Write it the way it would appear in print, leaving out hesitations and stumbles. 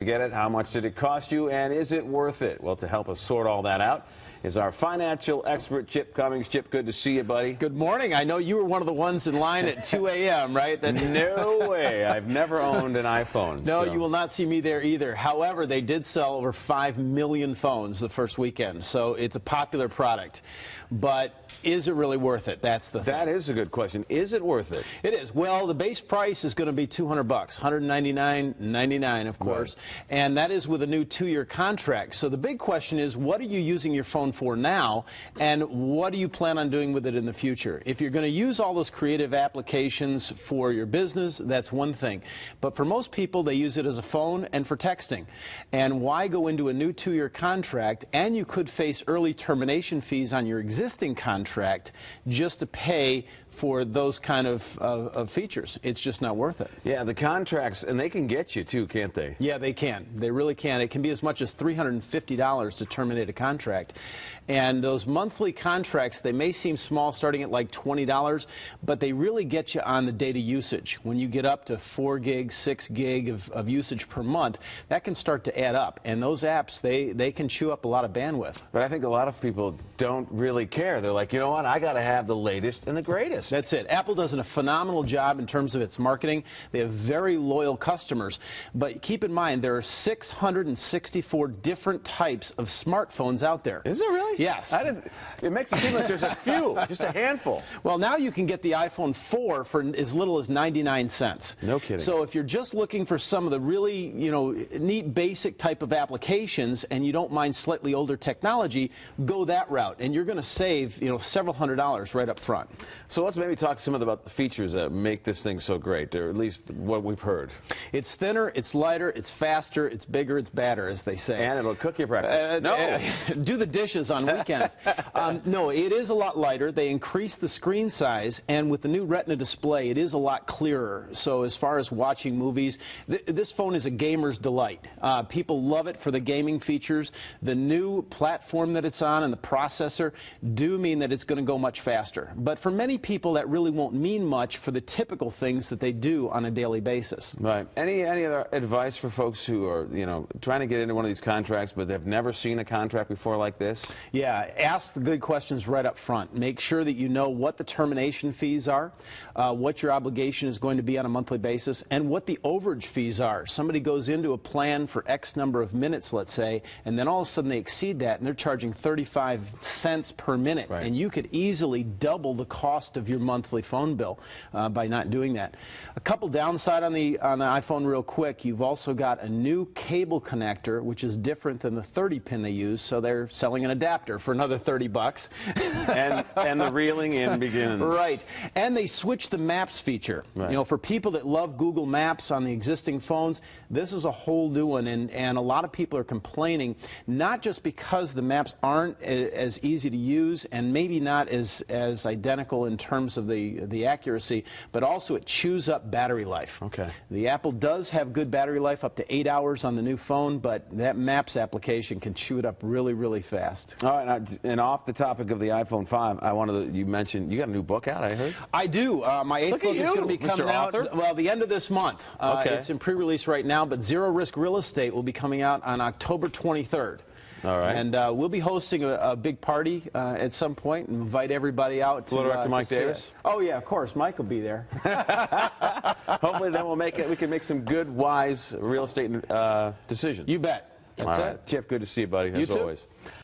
Get it? How much did it cost you, and is it worth it? Well, to help us sort all that out is our financial expert, Chip Cummings. Chip, good to see you, buddy. Good morning. I know you were one of the ones in line at 2 a.m., right? No way. I've never owned an iPhone. No, so. you will not see me there either. However, they did sell over 5 million phones the first weekend, so it's a popular product. But is it really worth it? That's the thing. That is a good question. Is it worth it? It is. Well, the base price is going to be $200, $199.99, of course, right. And that is with a new 2-year contract. So the big question is, what are you using your phone for now, and what do you plan on doing with it in the future? If you're going to use all those creative applications for your business, that's one thing. But for most people, they use it as a phone and for texting. And why go into a new 2-year contract, and you could face early termination fees on your existing contract just to pay for those kind of features. It's just not worth it. Yeah, the contracts, and they can get you too, can't they? Yeah, they can. They really can. It can be as much as $350 to terminate a contract. And those monthly contracts, they may seem small, starting at like $20, but they really get you on the data usage. When you get up to 4 gig, 6 gig of usage per month, that can start to add up. And those apps, they can chew up a lot of bandwidth. But I think a lot of people don't really care. They're like, you know what, I got to have the latest and the greatest. That's it. Apple does a phenomenal job in terms of its marketing. They have very loyal customers. But keep in mind, there are 664 different types of smartphones out there. Is there really? Yes. It makes it seem like there's a few, just a handful. Well, now you can get the iPhone 4 for as little as 99 cents. No kidding. So if you're just looking for some of the really, neat basic type of applications and you don't mind slightly older technology, go that route. And you're going to save, several $100s right up front. So let's maybe talk some about the features that make this thing so great, or at least what we've heard. It's thinner, it's lighter, it's faster, it's bigger, it's badder, as they say. And it'll cook your breakfast. No. Do the dishes on weekends. No, it is a lot lighter. They increased the screen size, and with the new Retina display, it is a lot clearer. So as far as watching movies, this phone is a gamer's delight. People love it for the gaming features. The new platform that it's on and the processor do mean that it's going to go much faster. But for many people, that really won't mean much for the typical things that they do on a daily basis. Right. Any other advice for folks who are, trying to get into one of these contracts, but they've never seen a contract before like this? Yeah, ask the good questions right up front. Make sure that you know what the termination fees are, what your obligation is going to be on a monthly basis, and what the overage fees are. Somebody goes into a plan for X number of minutes, let's say, and then all of a sudden they exceed that, and they're charging 35 cents per minute. Right. And you could easily double the cost of your monthly phone bill by not doing that. A couple downside on the iPhone real quick. You've also got a new cable connector, which is different than the 30-pin they use, so they're selling an adapter for another $30. and the reeling in begins. Right. And they switched the Maps feature. Right. For people that love Google Maps on the existing phones, this is a whole new one, and a lot of people are complaining, not just because the maps aren't as easy to use and maybe not as identical in terms of the accuracy, but also it chews up battery life. Okay. The Apple does have good battery life, up to 8 hours on the new phone, but that Maps application can chew it up really, really fast. All right, and off the topic of the iPhone 5, you mentioned you got a new book out, I heard? I do. My 8th book is going to be coming out, well, the end of this month. Okay. It's in pre-release right now, but Zero Risk Real Estate will be coming out on October 23rd. All right. And we'll be hosting a big party at some point and invite everybody out to Director Mike Davis? Oh, yeah, of course. Mike will be there. Hopefully then we can make some good, wise real estate decisions. You bet. That's it. Chip, good to see you, buddy, as always.